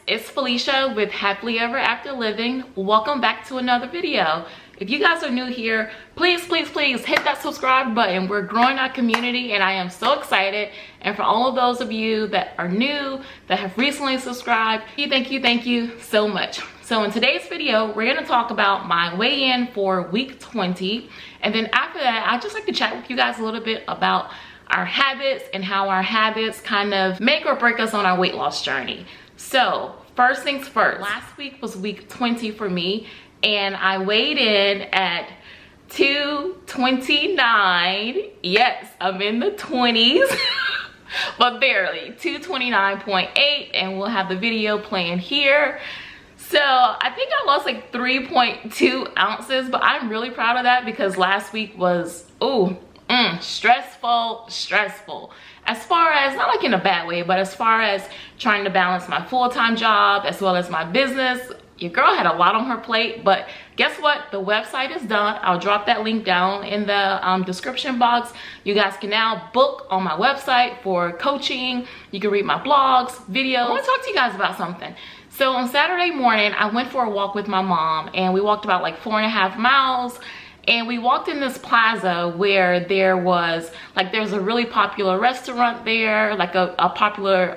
it's Felicia with Happily Ever After Living. Welcome back to another video. If you guys are new here, please hit that subscribe button. We're growing our community and I am so excited. And for all of those of you that are new, that have recently subscribed, thank you so much. So in today's video, we're gonna talk about my weigh-in for week 20. And then after that, I'd just like to chat with you guys a little bit about our habits and how our habits kind of make or break us on our weight loss journey. So first things first, last week was week 20 for me and I weighed in at 229. Yes, I'm in the 20s, but barely, 229.8, and we'll have the video playing here. So I think I lost like 3.2 ounces, but I'm really proud of that because last week was, stressful. As far as, not like in a bad way, but as far as trying to balance my full-time job as well as my business, your girl had a lot on her plate. But guess what? The website is done. I'll drop that link down in the description box. You guys can now book on my website for coaching. You can read my blogs, videos. I want to talk to you guys about something. So on Saturday morning, I went for a walk with my mom and we walked about like 4.5 miles. And we walked in this plaza where there was like, there's a really popular restaurant there, like a popular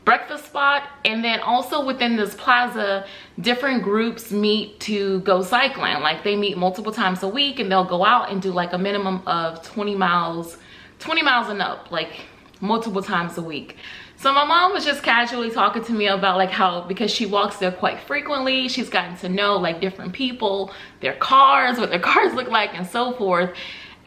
breakfast spot. And then also within this plaza, different groups meet to go cycling. Like they meet multiple times a week and they'll go out and do like a minimum of 20 miles and up, like multiple times a week. So my mom was just casually talking to me about like how, because she walks there quite frequently, she's gotten to know like different people, their cars, what their cars look like and so forth.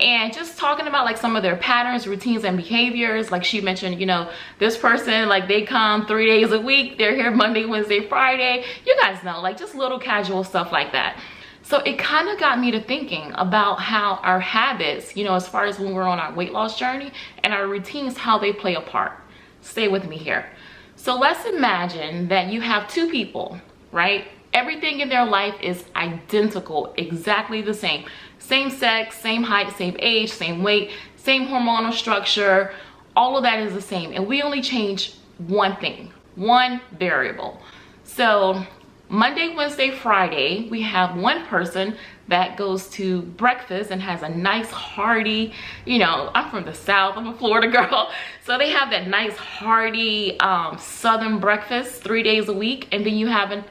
And just talking about like some of their patterns, routines, and behaviors. Like she mentioned, you know, this person, like they come 3 days a week, they're here Monday, Wednesday, Friday. You guys know, like just little casual stuff like that. So it kind of got me to thinking about how our habits, you know, as far as when we're on our weight loss journey and our routines, how they play a part. Stay with me here. So let's imagine that you have two people, right? Everything in their life is identical, exactly the same. Same sex, same height, same age, same weight, same hormonal structure. All of that is the same. And we only change one thing, one variable. So Monday, Wednesday, Friday, we have one person that goes to breakfast and has a nice hearty, you know, I'm from the South, I'm a Florida girl. So they have that nice hearty Southern breakfast 3 days a week. And then you have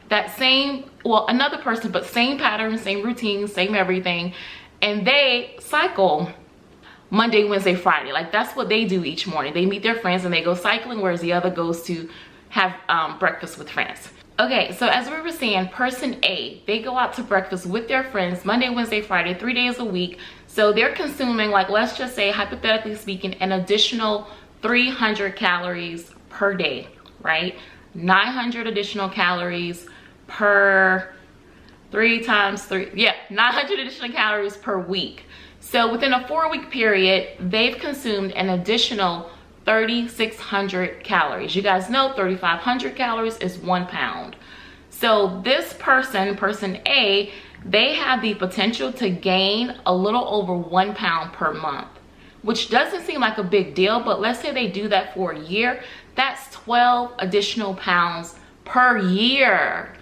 that same, well, another person, but same pattern, same routine, same everything. And they cycle Monday, Wednesday, Friday. Like that's what they do each morning. They meet their friends and they go cycling, whereas the other goes to have breakfast with friends. Okay, so as we were saying, person A, they go out to breakfast with their friends Monday, Wednesday, Friday, 3 days a week. So they're consuming, like, let's just say, hypothetically speaking, an additional 300 calories per day, right? 900 additional calories per 3 times 3, yeah, 900 additional calories per week. So within a 4-week period, they've consumed an additional 3,600 calories. You guys know 3,500 calories is 1 pound. So this person A, they have the potential to gain a little over 1 pound per month, which doesn't seem like a big deal, but let's say they do that for a year, that's 12 additional pounds per year.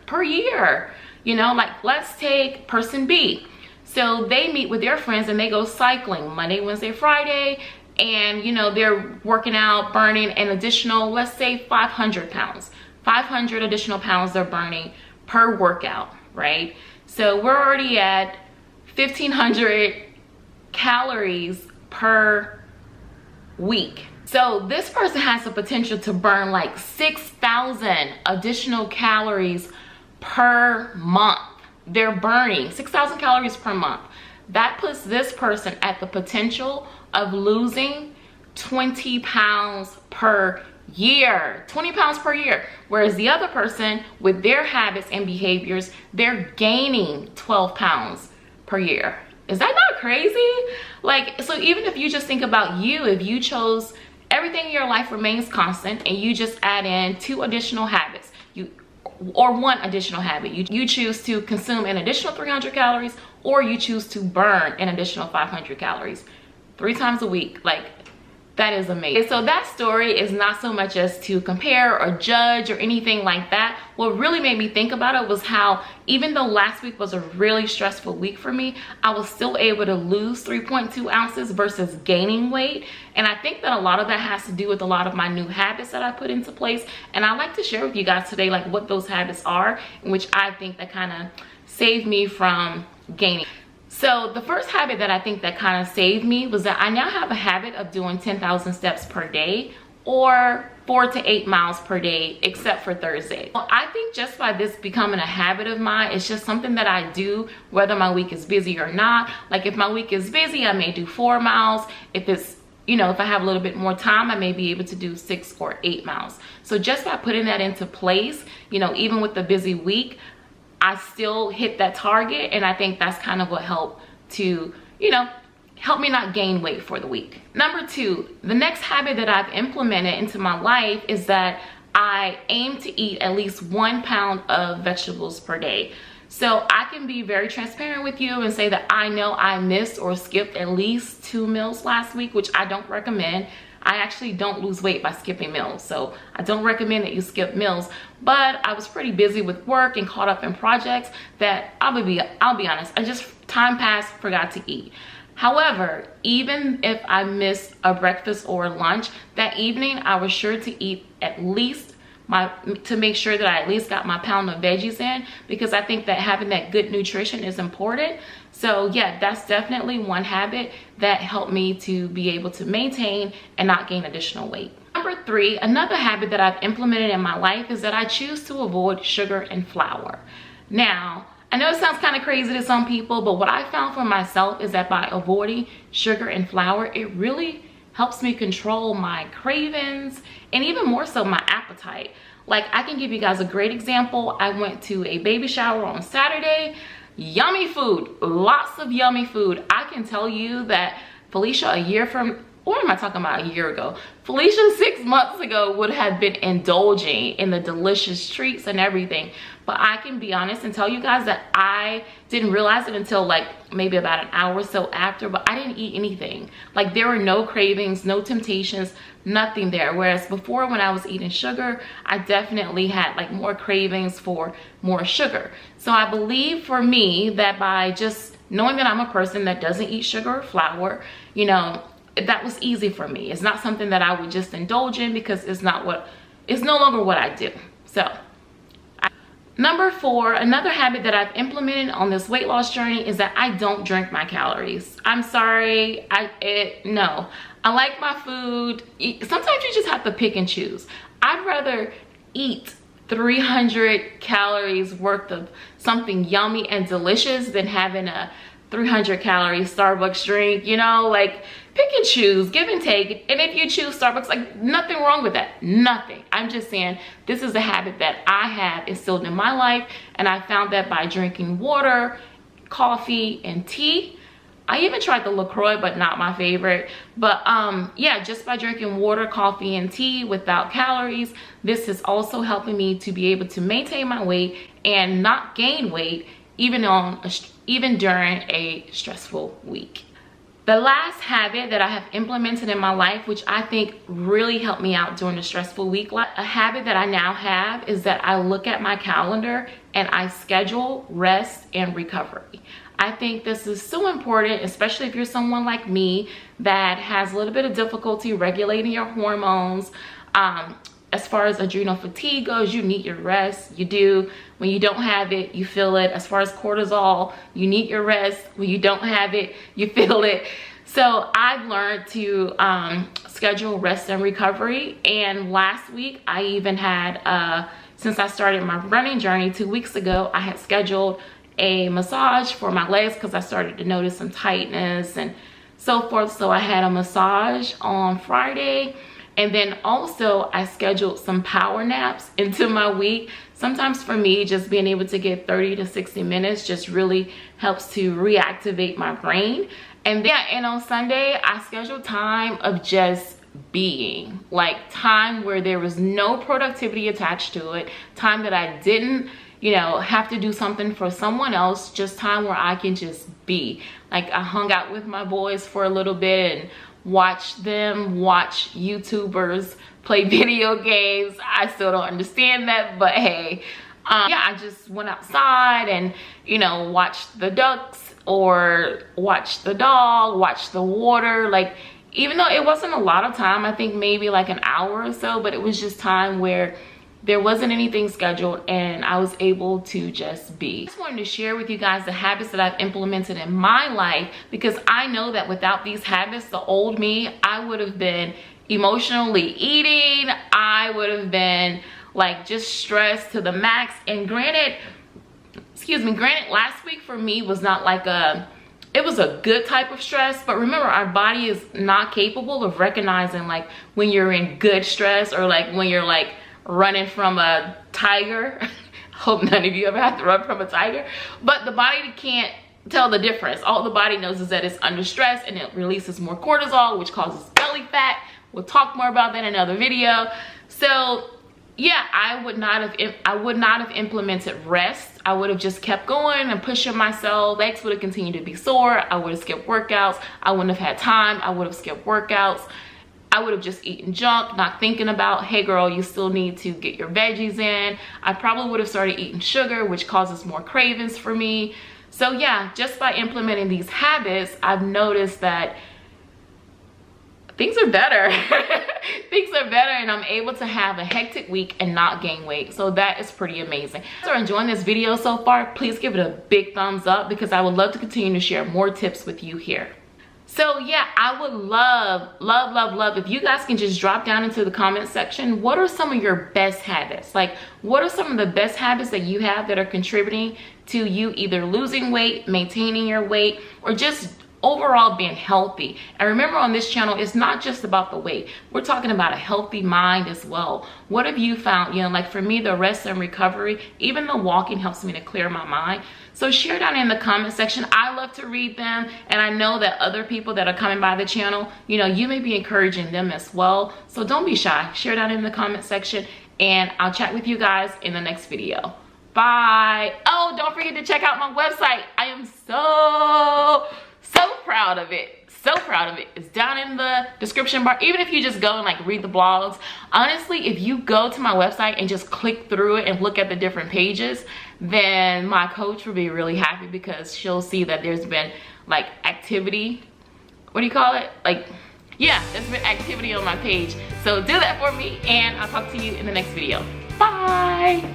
You know, like let's take person B. So they meet with their friends and they go cycling Monday, Wednesday, Friday. And you know, they're working out, burning an additional, let's say 500 pounds. 500 additional pounds they're burning per workout, right? So we're already at 1,500 calories per week. So this person has the potential to burn like 6,000 additional calories per month. They're burning 6,000 calories per month. That puts this person at the potential of losing 20 pounds per year. 20 pounds per year. Whereas the other person, with their habits and behaviors, they're gaining 12 pounds per year. Is that not crazy? Like, so even if you just think about you, if you chose, everything in your life remains constant and you just add in 2 additional habits, or 1 additional habit. You choose to consume an additional 300 calories, or you choose to burn an additional 500 calories 3 times a week. Like, That is amazing. So that story is not so much as to compare or judge or anything like that. What really made me think about it was how, even though last week was a really stressful week for me, I was still able to lose 3.2 ounces versus gaining weight. And I think that a lot of that has to do with a lot of my new habits that I put into place. And I'd like to share with you guys today like what those habits are, which I think that kind of saved me from gaining. So the first habit that I think that kind of saved me was that I now have a habit of doing 10,000 steps per day, or 4 to 8 miles per day, except for Thursday. Well, I think just by this becoming a habit of mine, it's just something that I do whether my week is busy or not. Like if my week is busy, I may do 4 miles. If it's, you know, if I have a little bit more time, I may be able to do 6 or 8 miles. So just by putting that into place, you know, even with the busy week, I still hit that target, and I think that's kind of what helped to, you know, help me not gain weight for the week. Number 2, the next habit that I've implemented into my life is that I aim to eat at least 1 pound of vegetables per day. So I can be very transparent with you and say that I know I missed or skipped at least 2 meals last week, which I don't recommend. I actually don't lose weight by skipping meals, so I don't recommend that you skip meals. But I was pretty busy with work and caught up in projects that I'll be honest, I just, time passed, forgot to eat. However, even if I missed a breakfast or lunch, that evening I was sure to eat at least to make sure that I at least got my pound of veggies in, because I think that having that good nutrition is important. So yeah, that's definitely one habit that helped me to be able to maintain and not gain additional weight. Number 3, another habit that I've implemented in my life is that I choose to avoid sugar and flour. Now, I know it sounds kind of crazy to some people, but what I found for myself is that by avoiding sugar and flour, it really helps me control my cravings and even more so my appetite. Like, I can give you guys a great example. I went to a baby shower on Saturday. Yummy food, lots of yummy food. I can tell you that Felicia or am I talking about a year ago? Felicia 6 months ago would have been indulging in the delicious treats and everything. But I can be honest and tell you guys that I didn't realize it until like maybe about an hour or so after, but I didn't eat anything. Like there were no cravings, no temptations, nothing there. Whereas before, when I was eating sugar, I definitely had like more cravings for more sugar. So I believe for me that by just knowing that I'm a person that doesn't eat sugar or flour, you know, that was easy for me. It's not something that I would just indulge in because it's no longer what I do. So number 4, another habit that I've implemented on this weight loss journey is that I don't drink my calories. I'm sorry, no. I like my food. Sometimes you just have to pick and choose. I'd rather eat 300 calories worth of something yummy and delicious than having a 300 calorie Starbucks drink, you know, like pick and choose, give and take. And if you choose Starbucks, like nothing wrong with that, nothing. I'm just saying this is a habit that I have instilled in my life, and I found that by drinking water, coffee, and tea. I even tried the LaCroix, but not my favorite. But yeah, just by drinking water, coffee, and tea without calories, this is also helping me to be able to maintain my weight and not gain weight even during a stressful week. The last habit that I have implemented in my life, which I think really helped me out during a stressful week, a habit that I now have is that I look at my calendar and I schedule rest and recovery. I think this is so important, especially if you're someone like me that has a little bit of difficulty regulating your hormones. As far as adrenal fatigue goes, you need your rest. You do. When you don't have it, you feel it. As far as cortisol, you need your rest. When you don't have it, you feel it. So I've learned to schedule rest and recovery. And last week, I even had, since I started my running journey 2 weeks ago, I had scheduled a massage for my legs because I started to notice some tightness and so forth. So I had a massage on Friday. And then also I scheduled some power naps into my week. Sometimes for me, just being able to get 30 to 60 minutes just really helps to reactivate my brain. And then, and on Sunday, I scheduled time of just being, like time where there was no productivity attached to it, time that I didn't, you know, have to do something for someone else, just time where I can just be. Like I hung out with my boys for a little bit and watch them watch YouTubers play video games. I still don't understand that, but hey, yeah, I just went outside and, you know, watched the ducks or watched the dog, watched the water. Like, even though it wasn't a lot of time, I think maybe like an hour or so, but it was just time where there wasn't anything scheduled and I was able to just be. I just wanted to share with you guys the habits that I've implemented in my life, because I know that without these habits, the old me, I would have been emotionally eating. I would have been like just stressed to the max. And granted, last week for me was not like it was a good type of stress, but remember, our body is not capable of recognizing like when you're in good stress or like when you're like running from a tiger. Hope none of you ever have to run from a tiger, but the body can't tell the difference. All the body knows is that it's under stress and it releases more cortisol, which causes belly fat. We'll talk more about that in another video. So yeah, I would not have implemented rest. I would have just kept going and pushing myself. Legs would have continued to be sore. I would have skipped workouts. I wouldn't have had time. I would have skipped workouts. I would have just eaten junk, not thinking about, hey girl, you still need to get your veggies in. I probably would have started eating sugar, which causes more cravings for me. So yeah, just by implementing these habits, I've noticed that things are better. Things are better, and I'm able to have a hectic week and not gain weight. So that is pretty amazing. If you're enjoying this video so far, please give it a big thumbs up, because I would love to continue to share more tips with you here. So yeah, I would love if you guys can just drop down into the comment section, what are some of your best habits? Like, what are some of the best habits that you have that are contributing to you either losing weight, maintaining your weight, or just overall being healthy? And remember, on this channel, it's not just about the weight. We're talking about a healthy mind as well. What have you found? You know, like for me, the rest and recovery, even the walking helps me to clear my mind. So share down in the comment section. I love to read them, and I know that other people that are coming by the channel, you know, you may be encouraging them as well. So don't be shy. Share down in the comment section, and I'll chat with you guys in the next video. Bye. Oh, don't forget to check out my website. I am so proud of it. So proud of it. It's down in the description bar. Even if you just go and like read the blogs, honestly, if you go to my website and just click through it and look at the different pages, then my coach will be really happy, because she'll see that there's been like activity. What do you call it? Like, yeah, there's been activity on my page. So do that for me, and I'll talk to you in the next video. Bye.